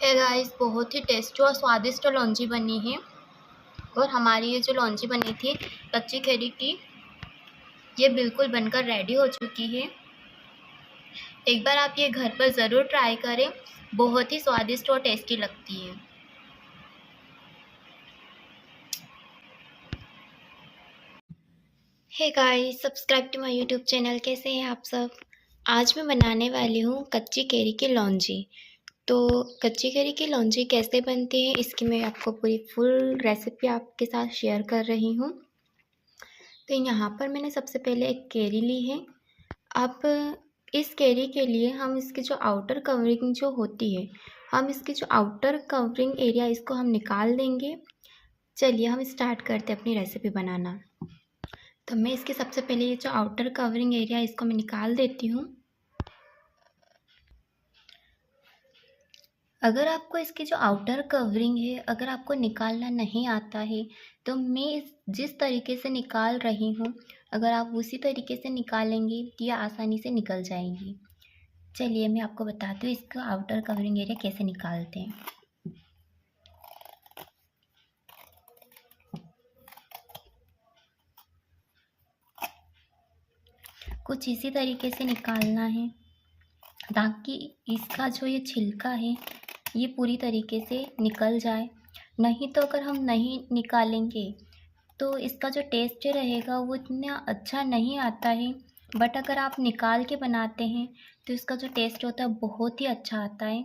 है गाइस, बहुत ही टेस्टी और स्वादिष्ट लौंजी बनी है। और हमारी ये जो लौंजी बनी थी कच्ची कैरी की, ये बिल्कुल बनकर रेडी हो चुकी है। एक बार आप ये घर पर ज़रूर ट्राई करें, बहुत ही स्वादिष्ट और टेस्टी लगती है। Hey guys, subscribe to my YouTube channel. कैसे हैं आप सब? आज मैं बनाने वाली हूँ कच्ची कैरी की लौंजी। तो कच्ची कैरी की लौंजी कैसे बनती है, इसकी मैं आपको पूरी फुल रेसिपी आपके साथ शेयर कर रही हूँ। तो यहाँ पर मैंने सबसे पहले एक कैरी ली है। अब इस कैरी के लिए हम इसकी जो आउटर कवरिंग जो होती है, हम इसकी जो आउटर कवरिंग एरिया इसको हम निकाल देंगे। चलिए हम स्टार्ट करते हैं अपनी रेसिपी बनाना। तो मैं इसके सबसे पहले ये जो आउटर कवरिंग एरिया इसको मैं निकाल देती हूँ। अगर आपको इसकी जो आउटर कवरिंग है, अगर आपको निकालना नहीं आता है, तो मैं जिस तरीके से निकाल रही हूँ, अगर आप उसी तरीके से निकालेंगे तो यह आसानी से निकल जाएगी। चलिए मैं आपको बताती हूँ इसका आउटर कवरिंग एरिया कैसे निकालते हैं। कुछ इसी तरीके से निकालना है ताकि इसका जो ये छिलका है ये पूरी तरीके से निकल जाए। नहीं तो अगर हम नहीं निकालेंगे तो इसका जो टेस्ट रहेगा वो इतना अच्छा नहीं आता है। बट अगर आप निकाल के बनाते हैं तो इसका जो टेस्ट होता है बहुत ही अच्छा आता है।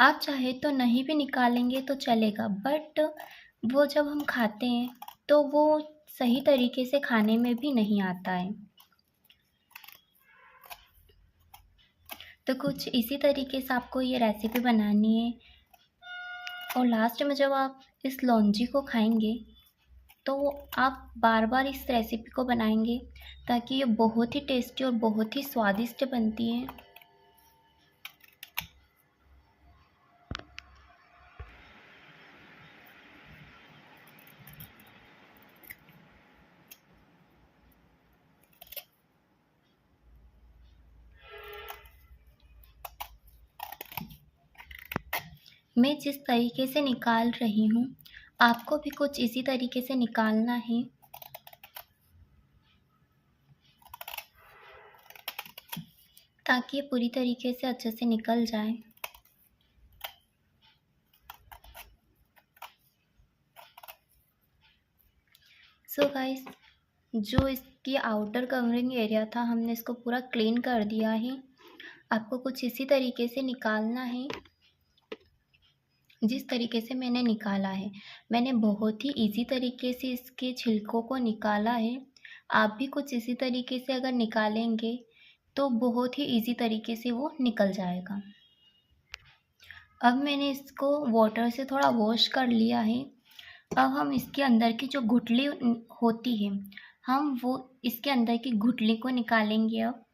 आप चाहे तो नहीं भी निकालेंगे तो चलेगा, बट वो जब हम खाते हैं तो वो सही तरीके से खाने में भी नहीं आता है। तो कुछ इसी तरीके से आपको ये रेसिपी बनानी है। और लास्ट में जब आप इस लौंजी को खाएंगे तो आप बार बार इस रेसिपी को बनाएंगे ताकि ये बहुत ही टेस्टी और बहुत ही स्वादिष्ट बनती है। मैं जिस तरीके से निकाल रही हूँ आपको भी कुछ इसी तरीके से निकालना है। ताकि ये पूरी तरीके से अच्छे से निकल जाए। सो गाइस, जो इसकी आउटर कवरिंग एरिया था हमने इसको पूरा क्लीन कर दिया है। आपको कुछ इसी तरीके से निकालना है जिस तरीके से मैंने निकाला है। मैंने बहुत ही इजी तरीके से इसके छिलकों को निकाला है। आप भी कुछ इसी तरीके से अगर निकालेंगे तो बहुत ही इजी तरीके से वो निकल जाएगा। अब मैंने इसको वाटर से थोड़ा वॉश कर लिया है। अब हम इसके अंदर की जो गुठली होती है, हम वो इसके अंदर की गुठली को निकालेंगे। अब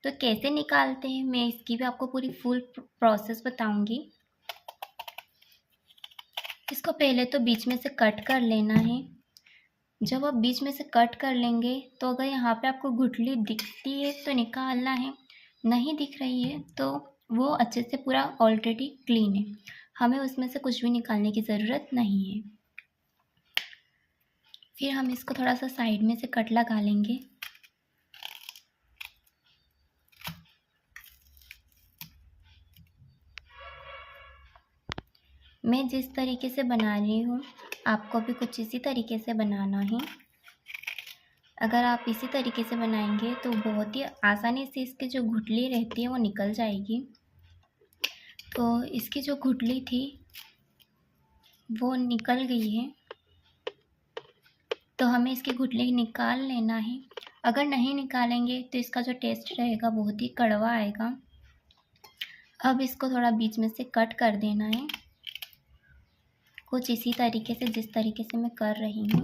तो कैसे निकालते हैं मैं इसकी भी आपको पूरी फुल प्रोसेस बताऊंगी। इसको पहले तो बीच में से कट कर लेना है। जब आप बीच में से कट कर लेंगे तो अगर यहाँ पे आपको गुठली दिखती है तो निकालना है, नहीं दिख रही है तो वो अच्छे से पूरा ऑलरेडी क्लीन है, हमें उसमें से कुछ भी निकालने की ज़रूरत नहीं है। फिर हम इसको थोड़ा सा साइड में से कट लगा लेंगे। मैं जिस तरीके से बना रही हूँ आपको भी कुछ इसी तरीके से बनाना है। अगर आप इसी तरीके से बनाएंगे तो बहुत ही आसानी से इसकी जो गुठली रहती है वो निकल जाएगी। तो इसकी जो गुठली थी वो निकल गई है, तो हमें इसकी गुठली निकाल लेना है। अगर नहीं निकालेंगे तो इसका जो टेस्ट रहेगा बहुत ही कड़वा आएगा। अब इसको थोड़ा बीच में से कट कर देना है, कुछ इसी तरीके से जिस तरीके से मैं कर रही हूँ।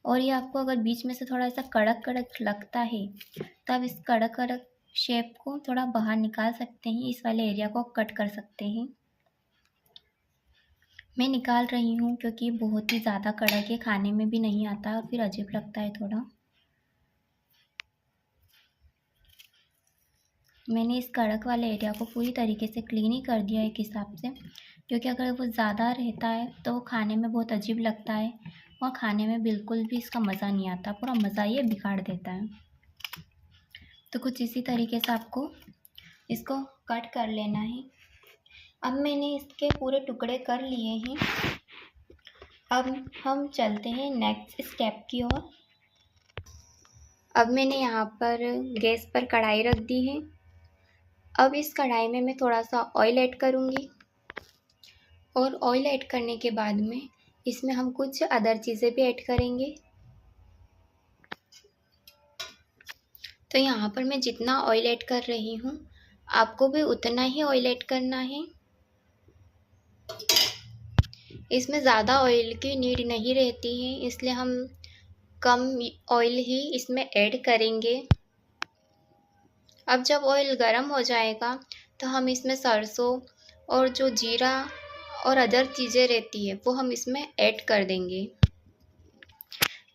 और ये आपको अगर बीच में से थोड़ा सा कड़क कड़क लगता है तो आप इस कड़क कड़क शेप को थोड़ा बाहर निकाल सकते हैं, इस वाले एरिया को कट कर सकते हैं। मैं निकाल रही हूँ क्योंकि बहुत ही ज़्यादा कड़क है, खाने में भी नहीं आता और फिर अजीब लगता है थोड़ा। मैंने इस कड़क वाले एरिया को पूरी तरीके से क्लीन ही कर दिया एक हिसाब से, क्योंकि अगर वो ज़्यादा रहता है तो वो खाने में बहुत अजीब लगता है और खाने में बिल्कुल भी इसका मज़ा नहीं आता, पूरा मज़ा ये बिगाड़ देता है। तो कुछ इसी तरीके से आपको इसको कट कर लेना है। अब मैंने इसके पूरे टुकड़े कर लिए हैं। अब हम चलते हैं नेक्स्ट स्टेप की ओर। अब मैंने यहाँ पर गैस पर कढ़ाई रख दी है। अब इस कढ़ाई में मैं थोड़ा सा ऑयल ऐड करूँगी और ऑयल ऐड करने के बाद में इसमें हम कुछ अदर चीज़ें भी ऐड करेंगे। तो यहाँ पर मैं जितना ऑयल ऐड कर रही हूँ आपको भी उतना ही ऑयल ऐड करना है। इसमें ज़्यादा ऑयल की नीड नहीं रहती है, इसलिए हम कम ऑयल ही इसमें ऐड करेंगे। अब जब ऑयल गर्म हो जाएगा तो हम इसमें सरसों और जो जीरा और अदर चीज़ें रहती है वो हम इसमें ऐड कर देंगे।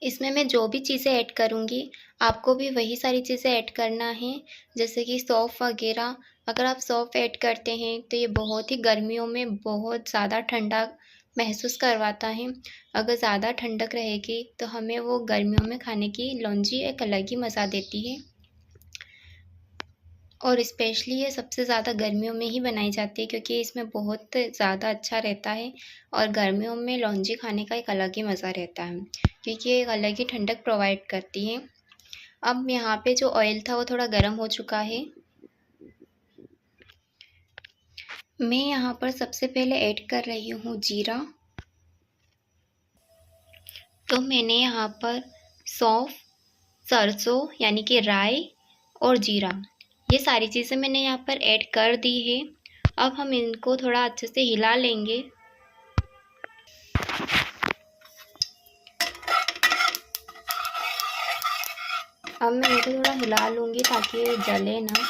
इसमें मैं जो भी चीज़ें ऐड करूँगी आपको भी वही सारी चीज़ें ऐड करना है, जैसे कि सौंफ वगैरह। अगर आप सौंफ ऐड करते हैं तो ये बहुत ही गर्मियों में बहुत ज़्यादा ठंडा महसूस करवाता है। अगर ज़्यादा ठंडक रहेगी तो हमें वो गर्मियों में खाने की लौंजी एक अलग ही मज़ा देती है, और स्पेशली ये सबसे ज़्यादा गर्मियों में ही बनाई जाती है क्योंकि इसमें बहुत ज़्यादा अच्छा रहता है। और गर्मियों में लौंजी खाने का एक अलग ही मज़ा रहता है क्योंकि ये एक अलग ही ठंडक प्रोवाइड करती है। अब यहाँ पे जो ऑयल था वो थोड़ा गर्म हो चुका है। मैं यहाँ पर सबसे पहले ऐड कर रही हूँ जीरा। तो मैंने यहाँ पर सौंफ, सरसों यानी कि राई और जीरा, ये सारी चीज़ें मैंने यहाँ पर ऐड कर दी है। अब हम इनको थोड़ा अच्छे से हिला लेंगे। अब मैं इनको थोड़ा हिला लूँगी ताकि ये जले ना।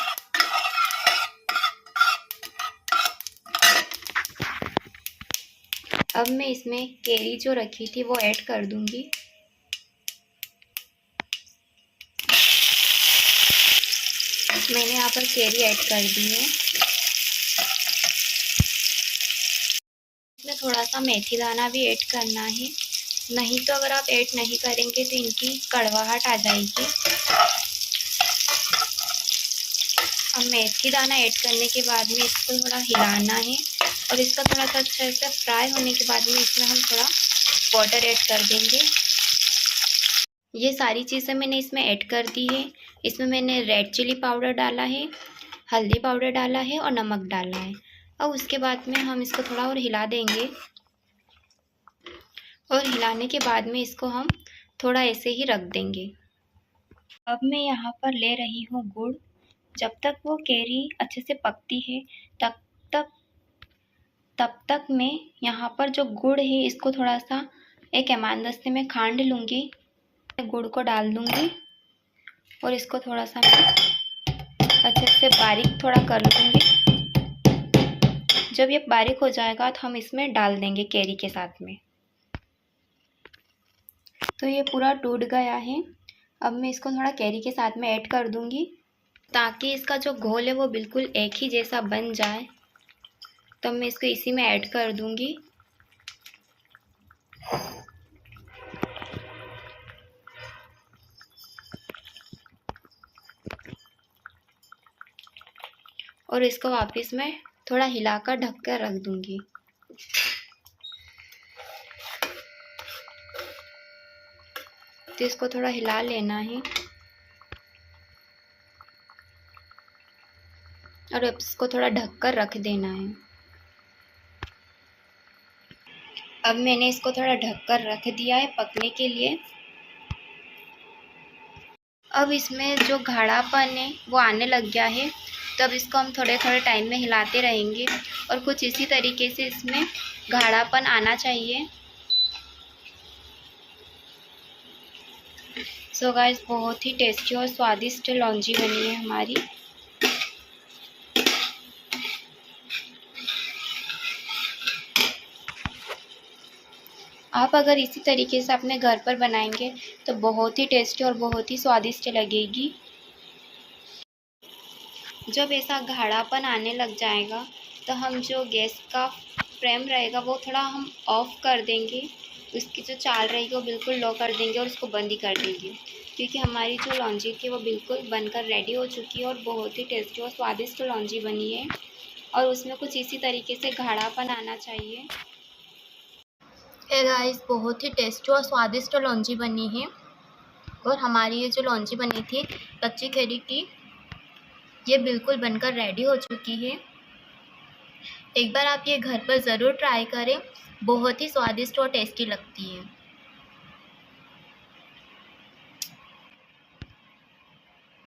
अब मैं इसमें केरी जो रखी थी वो ऐड कर दूँगी। मैंने यहाँ पर केरी ऐड कर दी है। इसमें थोड़ा सा मेथी दाना भी ऐड करना है, नहीं तो अगर आप ऐड नहीं करेंगे तो इनकी कड़वाहट आ जाएगी। अब मेथी दाना ऐड करने के बाद में इसको थोड़ा हिलाना है और इसका थोड़ा सा अच्छे से फ्राई होने के बाद में इसमें हम थोड़ा वाटर ऐड कर देंगे। ये सारी चीज़ें मैंने इसमें ऐड कर दी है। इसमें मैंने रेड चिली पाउडर डाला है, हल्दी पाउडर डाला है और नमक डाला है। अब उसके बाद में हम इसको थोड़ा और हिला देंगे और हिलाने के बाद में इसको हम थोड़ा ऐसे ही रख देंगे। अब मैं यहाँ पर ले रही हूँ गुड़। जब तक वो कैरी अच्छे से पकती है तब तक मैं यहाँ पर जो गुड़ है इसको थोड़ा सा एक इमामदस्ते में खांड लूँगी। गुड़ को डाल दूँगी और इसको थोड़ा सा मैं अच्छे से बारीक थोड़ा कर लूँगी। जब ये बारीक हो जाएगा तो हम इसमें डाल देंगे कैरी के साथ में। तो ये पूरा टूट गया है। अब मैं इसको थोड़ा कैरी के साथ में ऐड कर दूँगी ताकि इसका जो घोल है वो बिल्कुल एक ही जैसा बन जाए। तो मैं इसको इसी में ऐड कर दूँगी। और इसको वापस मैं थोड़ा हिलाकर ढककर रख दूँगी। तो इसको थोड़ा हिला लेना है और इसको थोड़ा ढककर रख देना है। अब मैंने इसको थोड़ा ढककर रख दिया है पकने के लिए। अब इसमें जो गाढ़ापन है वो आने लग गया है, तो अब इसको हम थोड़े थोड़े टाइम में हिलाते रहेंगे और कुछ इसी तरीके से इसमें गाढ़ापन आना चाहिए। सो गाइस, बहुत ही टेस्टी और स्वादिष्ट लौंजी बनी है हमारी। आप अगर इसी तरीके से अपने घर पर बनाएंगे तो बहुत ही टेस्टी और बहुत ही स्वादिष्ट लगेगी। जब ऐसा गाढ़ापन आने लग जाएगा तो हम जो गैस का फ्लेम रहेगा वो थोड़ा हम ऑफ़ कर देंगे। उसकी जो चाल रहेगी वो बिल्कुल लो कर देंगे और उसको बंद ही कर देंगे, क्योंकि हमारी जो लौंजी थी वो बिल्कुल बनकर रेडी हो चुकी है और बहुत ही टेस्टी और स्वादिष्ट लौंजी बनी है। और उसमें कुछ इसी तरीके से गाढ़ापन आना चाहिए। गाइस, बहुत ही टेस्टी और स्वादिष्ट लौंजी बनी है। और हमारी ये जो लौंजी बनी थी कच्ची कैरी की, ये बिल्कुल बनकर रेडी हो चुकी है। एक बार आप ये घर पर ज़रूर ट्राई करें, बहुत ही स्वादिष्ट और टेस्टी लगती है।